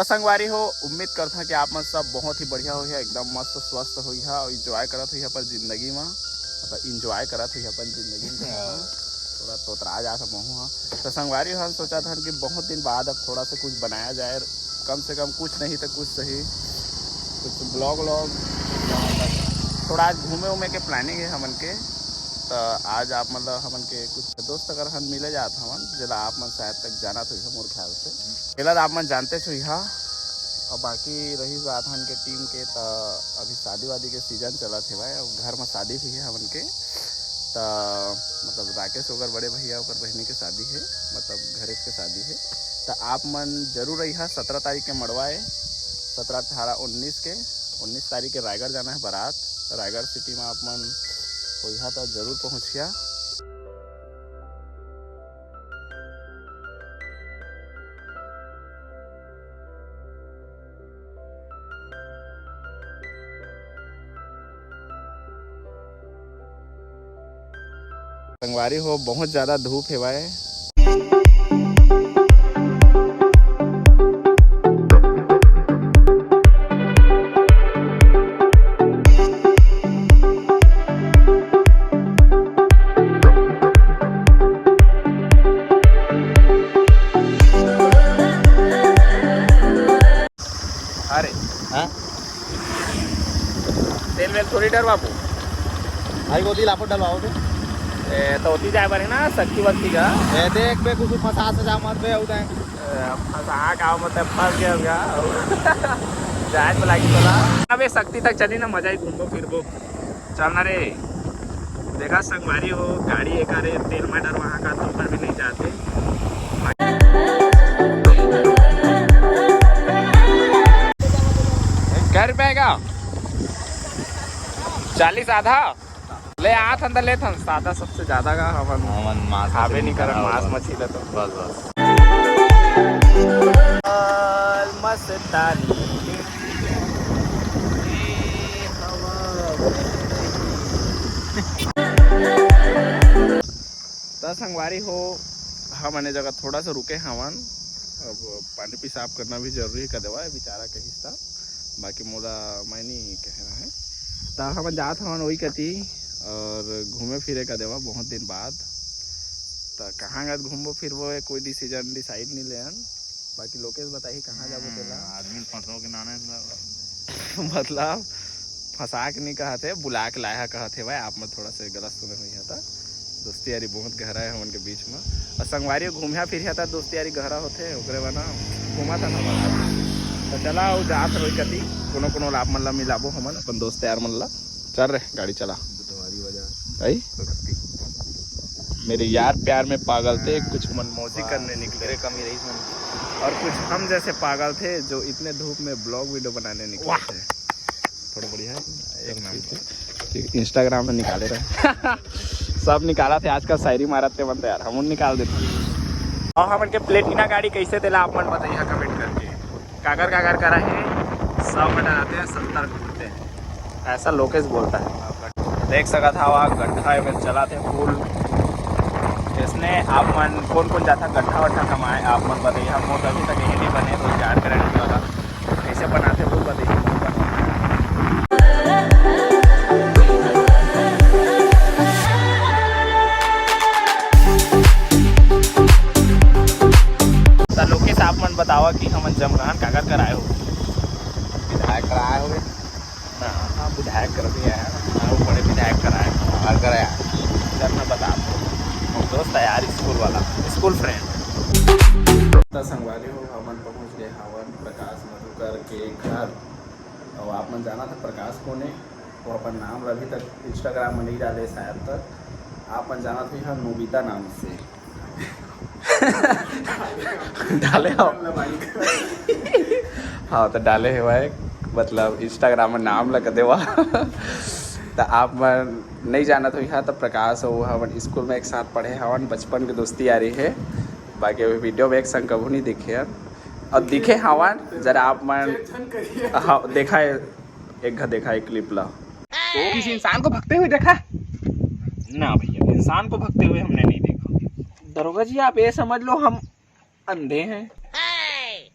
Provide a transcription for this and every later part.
तो संगवारी हो, उम्मीद करता कि आप मन सब बहुत ही बढ़िया हो, एकदम मस्त स्वस्थ हो और इंजॉय करत हो पर जिंदगी में, मतलब इंजॉय करत हो अपन जिंदगी में। थोड़ा तोतरा जा सकूँ। हाँ तो संगवारी हम सोचा था कि बहुत दिन बाद अब थोड़ा सा कुछ बनाया जाए, कम से कम कुछ नहीं तो कुछ सही, कुछ ब्लॉग व्लॉग, थोड़ा आज घूमे उमे के प्लानिंग है हमन के। तो आज आप मतलब हमन के कुछ दोस्त अगर हम मिले जात हमन, जिला आप मन शायद तक जाना तो मोर ख्याल से पहला आप मन जानते छो यहाँ। और बाकी रही बात हमन के टीम के, तो अभी शादी वादी के सीजन चला थे भाई, घर में शादी भी है हमन के। तो मतलब राकेश वगैरह बड़े भैया और बहनी के शादी है, मतलब घरे के शादी है। तो आप मन जरूर रही 17 तारीख के मड़वाए, 17, 18, 19 के 19 तारीख के रायगढ़ जाना है बारात। रायगढ़ सिटी में आप मन वही तो जरूर पहुँचिया। संगवारी हो, बहुत ज़्यादा धूप है भाई। अरे हाँ तेल वेल थोड़ी डर बाबू भाई को लापट डलवाओ तो होती जाए बारे ना शक्ति वक्ति का देख पे कुछ फंसा सजा मत पे फंसा का मतलब फंस गया जाए तो लागी बोला अबे शक्ति तक चली ना, मजा ही घूमो फिरबो चलना रे। देखा संगवारी हो, गाड़ी एक अरे तेल में डर वहाँ का तो ऊपर भी नहीं जाते। क्या रुपये का 40 आधा ले आठ अंदर ले था सादा सबसे ज्यादा का हमन मांस खावे नहीं कर मांस मछली ले तो बस बस मस्तानी तो संगवारी हो, हम अन्य जगह थोड़ा सा रुके हमन। अब पानी पेशाब करना भी जरूरी कर देवा है बेचारा के हिस्सा, बाकी मोला मैं नहीं कहना है। तो हम जात हवन वही कती और घूमे फिरे का देवा बहुत दिन बाद। तो कहाँ गए घूमबो फिरबो कोई डिसीजन डिसाइड नहीं लेन, बाकी लोकेश बताइए कहाँ जाबो तेला। आदमी फंसो के नाने मतलब फंसा के नहीं कहते, बुला के लाया कहते भाई। आप में थोड़ा सा गलत सुने हुई था, दोस्ती यारी बहुत गहरा है हमन के बीच में। और संगवारी घूमया फिर था, दोस्ती यारी गहरा होते ओकरे बना घूमा था ना बना। तो चला जात रही कती कोनो आप मन ला मिलाबो हमन अपन दोस्त यार मन ला। चल रहे गाड़ी चला आई। मेरे यार प्यार में पागल थे, कुछ मनमौजी करने निकले कमी रही और कुछ हम जैसे पागल थे जो इतने धूप में ब्लॉग वीडियो बनाने निकले थे। थोड़ा बढ़िया है, एक नाम इंस्टाग्राम में निकाले रहे सब निकाला थे। आजकल शायरी मारते बनते यार, हम निकाल देते। और हम उनके प्लेटिना गाड़ी कैसे दिला आप मन बताइए कमेंट करके। कागर करा है 100 में डराते हैं 70 घूमते हैं, ऐसा लोकेश बोलता है। देख सका था वहाँ गड्ढा में चला थे फूल, जिसने आप मन कौन जाता गड्ढा वड्ढा कमाए आप मन बताइए। हम मोट अभी तक यही नहीं बने, तो यार करेंगे वाला कैसे बनाते वो बताइए। तो लोकेश आप मन बतावा कि हम जमगान कागर कराए हो। विधायक कराए हो गए ना हाँ विधायक कर भी है, बड़े विधायक कराए और कराया सर मैं बता दूँ दोस्त है यार, स्कूल वाला स्कूल फ्रेंड। तो संगवारी हो, हमन पहुँच गए हवन प्रकाश मधुकर के घर। और आप मन जाना था प्रकाश को ने, वो अपन नाम अभी तक इंस्टाग्राम में नहीं डाले शायद तक। आप मन जाना था यहाँ नोबिता नाम से डाले हो हाँ तो डाले है भाई, मतलब इंस्टाग्राम में नाम लगा देवा तो आप मन नहीं जाना तो यहाँ तो प्रकाश हो हवन स्कूल में एक साथ पढ़े हवन, बचपन की दोस्ती यारी है। बाकी वीडियो में एक संग कभी नहीं दिखे और दिखे हवन जरा आप मन हाँ देखा है एक देखा है क्लिप ला। तो किसी इंसान को भगते हुए देखा ना भैया, इंसान को भगते हुए हमने नहीं देखा। दरोगा जी आप ये समझ लो हम अंधे हैं।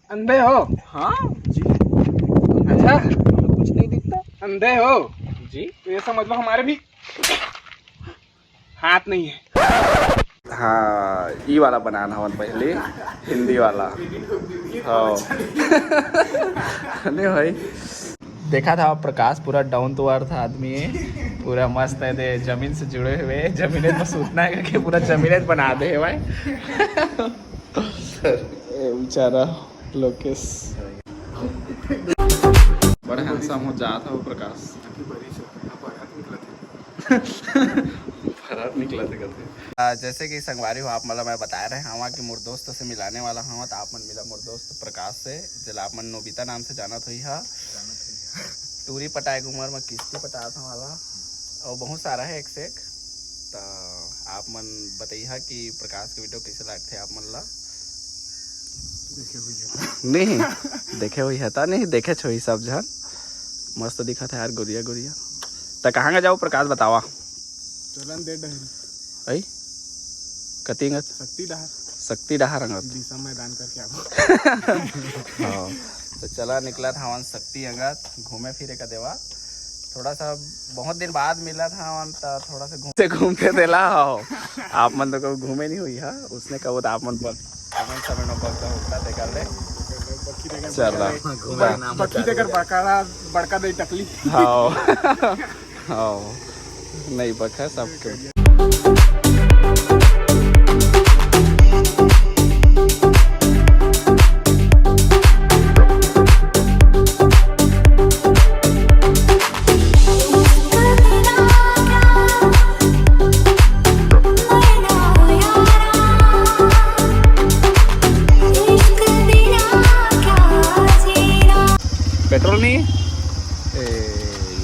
अंधे हो? हाँ जी। अच्छा, कुछ नहीं दिखता अंधे हो जी। तो ये समझ लो हमारे भी हाथ नहीं है। हाँ, ई वाला बनाना हवन पहले, हिंदी वाला। हाँ नहीं भाई, देखा था प्रकाश पूरा डाउन टू अर्थ आदमी है, पूरा मस्त है दे, जमीन से जुड़े हुए, जमीन बस उतना है कि पूरा जमीन बना दे है भाई। बेचारा लोकेश बड़ा हैंडसम हो जाता हो प्रकाश। फरार निकला थे कहते। जैसे कि संगवारी हो आप मतलब मैं बता रहे हैं हवा कि मोर दोस्त से मिलाने वाला हूँ, तो आप मन मिला मोर दोस्त प्रकाश से, जिला आप मन नोबिता नाम से जाना हुई है। टूरी पटाए उम्र में किस्ती पटा था वाला और बहुत सारा है एक से एक। तो आप मन बताइए कि प्रकाश के वीडियो कैसे लगते आप मन ला? नहीं देखे हुई है था, नहीं देखे छो सब जन मस्त दिखा था यार, गोरिया गोरिया। तो कहाँ का जाओ प्रकाश बतावा? चलन दे डहरी आई कतिंगत शक्ति डहार अंगत दिशा मैदान करके आओ। हाँ, तो चला निकला था हवन शक्ति अंगत घूमे फिरे का देवा। थोड़ा सा बहुत दिन बाद मिला था हवन, तो थोड़ा सा घूमते देला हो। आप मन तो कभी घूमे नहीं हुई है, उसने कहो तो आप मन पर समय न पड़ता होता देखा ले चला बच्ची देकर बड़का दे टकली। हाँ हाँ नहीं बखा सबके। पेट्रोल नहीं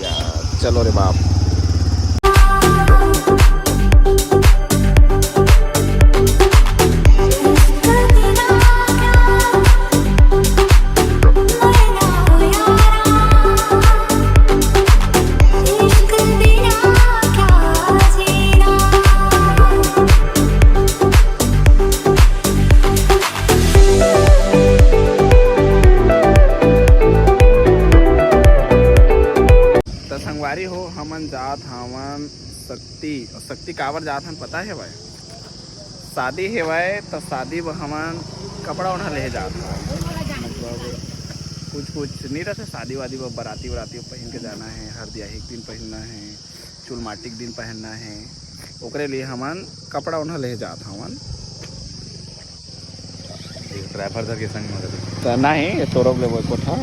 यार, चलो रे बाप। संगवारी हो हमन जात हवन शक्ति कावर जात हन पता है भाई? शादी है भाई, तो शादी में हमन कपड़ा उन्हें ले जात हन। मतलब कुछ नहीं रहता शादी वादी में, बराती पहन के जाना है, हरदियाही के दिन पहनना है, चुलमाटी के दिन पहनना है, ओकरे लिए हमन कपड़ा उन्हें ले जात हवन। ड्राइवर के संग में तो नहीं तोरब ले वो कोठा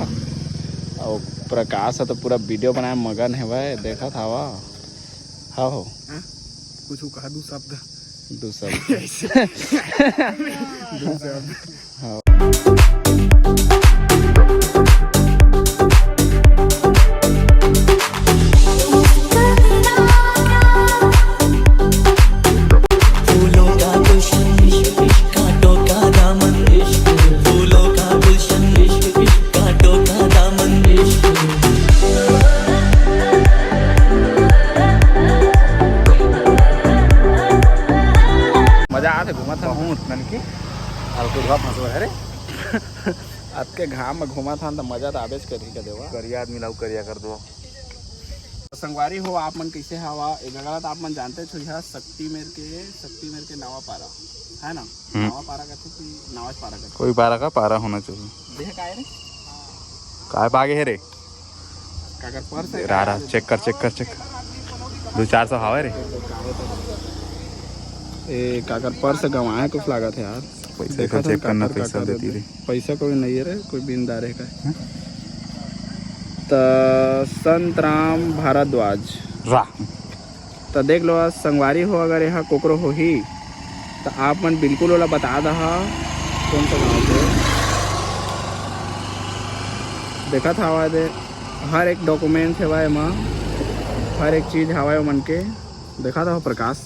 और प्रकाश है तो पूरा वीडियो बनाए मगन है भाई, देखा था वा। हाँ हो कुछ कहा दू शब्द हाँ। मजा आते घूमा था बहुत मन की हल्को धुआ फंसो है रे। आपके घाम में घूमा था तो मजा तो आवेश कर ही का देवा। करिया आदमी लाऊ करिया कर दो। संगवारी हो आप मन कैसे हवा एक गलत आप मन जानते छो यह शक्ति मेर के नावा पारा है ना? नावा पारा कहते कि नावाज पारा कहते? कोई पारा का पारा होना चाहिए। देख का रे काय बागे है रे काकर पर्स है रहा चेक कर 200-400 हवा रे। ए काकर पर्स गंवाए कुछ लागत है यार। पैसा का चेक करना, पैसा देती रे। पैसा कोई नहीं है रे, कोई बिंदारे का तो संत राम भारद्वाज रा। तो देख लो संगवारी हो अगर यहाँ कोकरो हो ही तो आप मन बिल्कुल वाला बता दहा कौन सा गाँव से देखा था हवा दे। हर एक डॉक्यूमेंट है भाई माँ, हर एक चीज़ हवा मन के देखा था प्रकाश।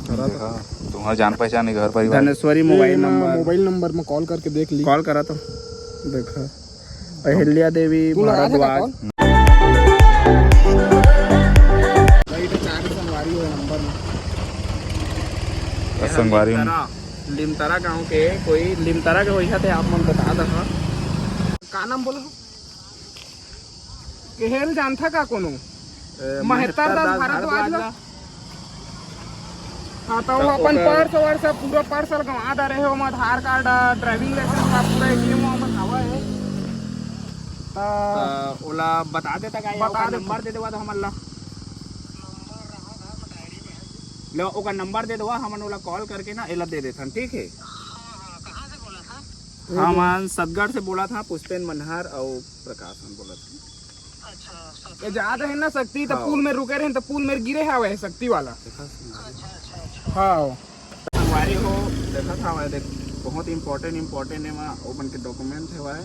तुम्हारा जान पहचान घर परिवार धनेश्वरी मोबाइल नंबर में कॉल करके देख ली। कॉल करा तो देखा अहिल्या देवी भारद्वाज संगवारी लिमतारा गांव के कोई लिमतारा के वही थे आप मन बता दहा का नाम बोला केहल जानता का कोनो महत्तर दास भारद्वाज ला। हाँ तो वो अपन पर्स वर्स पूरा पर्सल गंवा दे रहे हो, आधार कार्ड ड्राइविंग लाइसेंस का पूरा एटीएम में हवा है तो ओला बता देता का या ओका नंबर दे देवा तो हमन ला लो ओका नंबर दे देवा हमन ओला कॉल करके ना एला दे देथन ठीक है। कहाँ से बोला था? हम सदगढ़ से बोला था, पुष्पेन मनहर और प्रकाश हम बोला था। अच्छा ये ज्यादा है ना शक्ति तो पुल में रुके रहे तो पुल में गिरे है वह शक्ति वाला। हाँ हमारी हो देखा था वह देख बहुत इम्पोर्टेंट है वहाँ ओपन के डॉक्यूमेंट है वह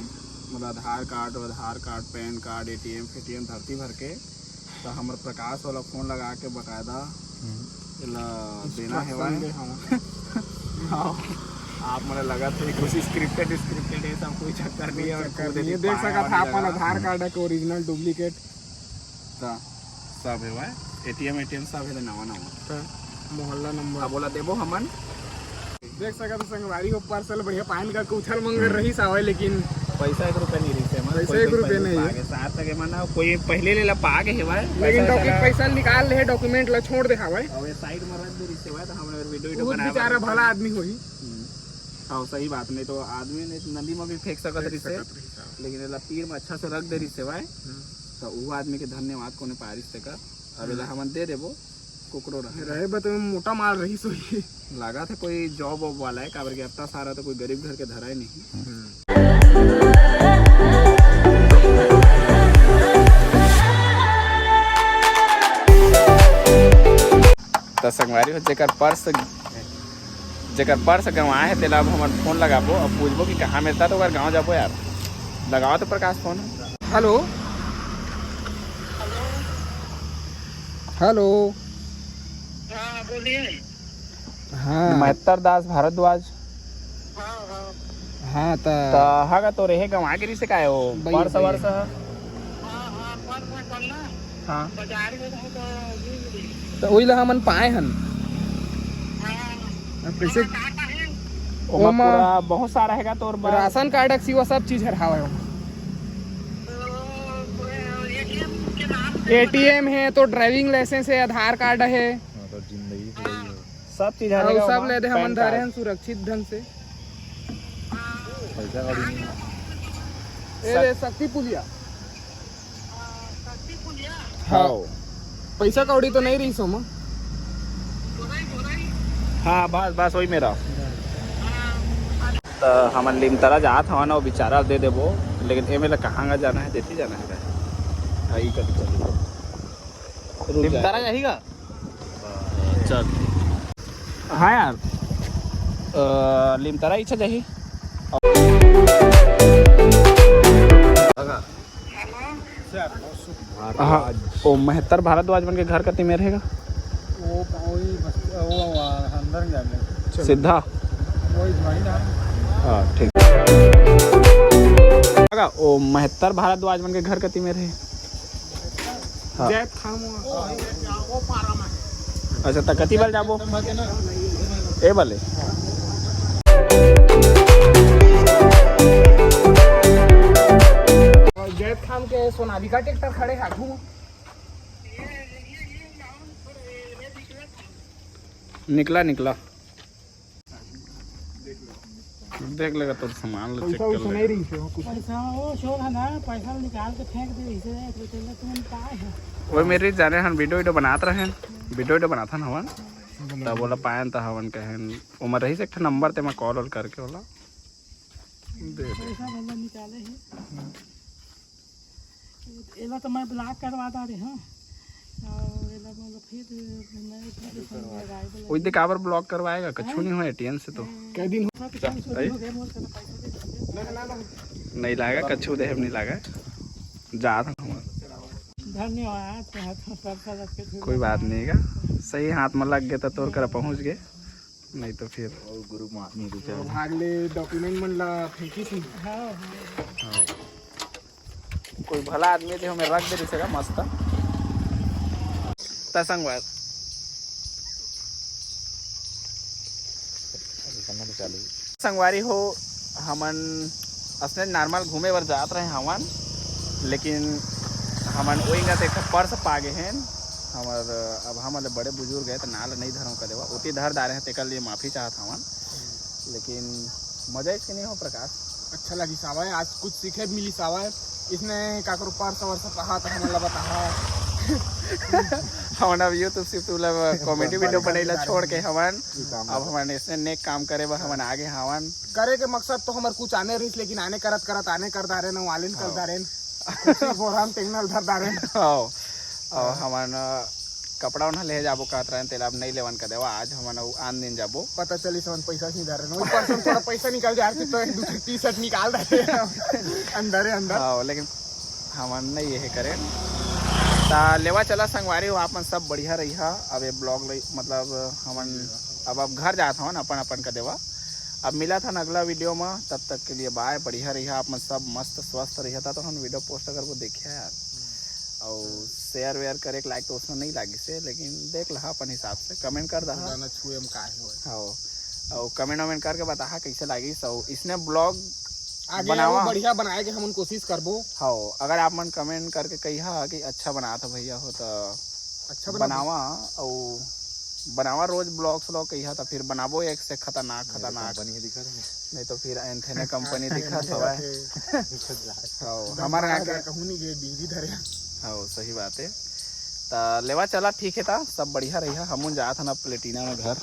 मतलब आधार कार्ड पैन कार्ड एटीएम फेटीएम धरती भर के तो हमारे प्रकाश वाला फोन लगा के बकायदा देना है वह। हाँ आप मुझे लगा था कुछ स्क्रिप्टेड है सब कोई चक्कर नहीं है। ये देख सका था अपन आधार कार्ड के ओरिजिनल डुप्लीकेट सब है वह एटीएम सब है नवा मोहल्ला नंबर बोला देबो हमन देख सका तो संगवारी हो पार्सल बढ़िया पान का उछल मंगर रही सावे लेकिन पैसा 1 रुपया नहीं रही से पैसा 1 रुपया नहीं है साथ तक माना कोई पहले ले ला पागे है भाई लेकिन पैसा निकाल ले डॉक्यूमेंट ला छोड़ दे हवे और साइड में रख दे रिश्ते भाई तो हम वीडियो बना बेचारा भला आदमी होई। हाँ सही बात नहीं तो आदमी ने नदी में भी फेंक सकत रिश्ते लेकिन एला तीर में अच्छा से रख दे रिश्ते भाई तो वो आदमी के धन्यवाद कोने पारिश का अब एला हमन दे देबो कुकरो रहे बत मोटा माल रही सोई लगा था कोई जॉब वॉब वाला है काबर के इतना सारा तो कोई गरीब घर के धरा ही नहीं। तो संगवारी हो जेकर पर्स गंवाए है तेला हम फोन लगाबो और पूछबो कि कहाँ मिलता तो गाँव जाबो यार लगाओ तो प्रकाश फोन। हेलो हेलो हाँ बोलिए। हाँ महत्तर दास भारद्वाज। हाँ हाँ तो हागा तो रहे गंवा के से काहे हो पर्स वर्स। हाँ पर मैं कल ना हाँ बाजार में रहूँ तो ओइला हमन पाए हन कैसे ओमा बहुत सारा हैगा तो राशन कार्ड सिवा सब चीज हरावे हो। एटीएम है तो ड्राइविंग लाइसेंस है आधार कार्ड है सब चीज है सब ले दे हमन धरे हैं सुरक्षित ढंग से। ए शक्ति पुलिया हाँ पैसा कौड़ी तो नहीं रही सोमा। हाँ बस वही मेरा तो हमन लिमतरा जात हवा ना वो बेचारा दे देबो लेकिन एमे ला कहाँ जाना है देती जाना है आई कर चल लिमतरा जाएगा चल। हाँ यार लिमतरा इच्छा चाहिए हाँ ओ महत्तर भारद्वाज बन के घर कति में रहेगा वो अंदर जाने सीधा हाँ ठीक। ओ महत्तर भारद्वाज बन के घर कति में रहे हाँ। अच्छा तो कति बार जाबो ए वाले जैत खान के सोनालिका ट्रैक्टर खड़े आगू निकला देख लेगा तो सामान लो चेक कर ले पैसा वो शोर है ना पैसा निकाल के फेंक दे इसे तो तुम पाए है वो मेरे जाने हम वीडियो बनाते रहे वीडियो बनाता ना हवन तब बोला पायन तो हवन कहन उमर रही से एक नंबर ते मैं कॉल करके बोला दे पैसा भला निकाले है एला तो मैं ब्लॉक करवाता रे हां और एला मतलब फिर मैं एप्लीकेशन लगाई दे ओइ दे काबर ब्लॉक करवाएगा कछु नहीं हो एटीएम से तो कई दिन नहीं लागा कछु देह नहीं लागा जा था धन्यवाद कोई बात नहीं का सही हाथ में लग गया तो तोड़ कर पहुंच गए नहीं तो फिर गुरु भागले डॉक्यूमेंट मन ला फेंकी थी। हाँ कोई भला आदमी थे हमें रख दे सका मस्त संगवार संगवारी हो हमन असने नॉर्मल घूमे बर जात रहे हमन, लेकिन हमन वही का एक पर्स पा गए हैं हमार। अब हमारे बड़े बुजुर्ग है तो नाल नहीं धरो कर देवा उती धर डाले हैं, तेकर लिए माफ़ी चाहत हमन। लेकिन मजा इसके नहीं हो प्रकाश। अच्छा लगी सावा, आज कुछ सीखे मिली सावा। इसने काकर पर्स वर्स पहा तो हमन ला बता हमन अब यूट्यूब सिर्फ कॉमेडी वीडियो बनैला छोड़ के हमन अब हमन इसने नेक काम करे बा हमन आगे हवन करे के मकसद तो हमार कुछ आने रही, लेकिन आने करत करत आने कर दारे न वालिन कर दारे बोरान टेक्नल धर दारे। हां और हमन कपड़ा उन्हें ले जाबो कहत रहे तेला अब नहीं लेवन कर देवा। आज हमन आन दिन जाबो, पता चली समन पैसा नहीं धरे न, पर्सन थोड़ा पैसा निकाल जाए तो एक दूसरी टी-शर्ट निकाल दे अंदर अंदर। हां लेकिन हमन नहीं ये करे ता लेवा चला संगवारी हो आपन सब बढ़िया रही है। अब ये ब्लॉग मतलब हमन अब घर जात हवन अपन अपन का देवा। अब मिला था अगला वीडियो में, तब तक के लिए बाय। बढ़िया रही है आप सब मस्त स्वस्थ रही था। तो हम वीडियो पोस्ट अगर वो देखिए यार और शेयर वेयर करे लाइक तो उसमें नहीं लागी से, लेकिन देख ला अपन हिसाब से कमेंट कर दहा। हाँ और कमेंट वमेंट करके बता कैसे लागी। सो इसने ब्लॉग बनावा बढ़िया बनाए के हम कोशिश करबो। हाँ अगर आप मन कमेंट करके कहिया कि अच्छा बना था भैया हो तो अच्छा बनावा और बनावा रोज ब्लॉग्स लोग कहिया तो फिर बनाबो एक से खतरनाक नहीं तो फिर एंथेने कंपनी दिखा हवा हमारे हाँ सही बात है। तो लेवा चला ठीक है था सब बढ़िया रही है। हम जात हन प्लेटिना में घर।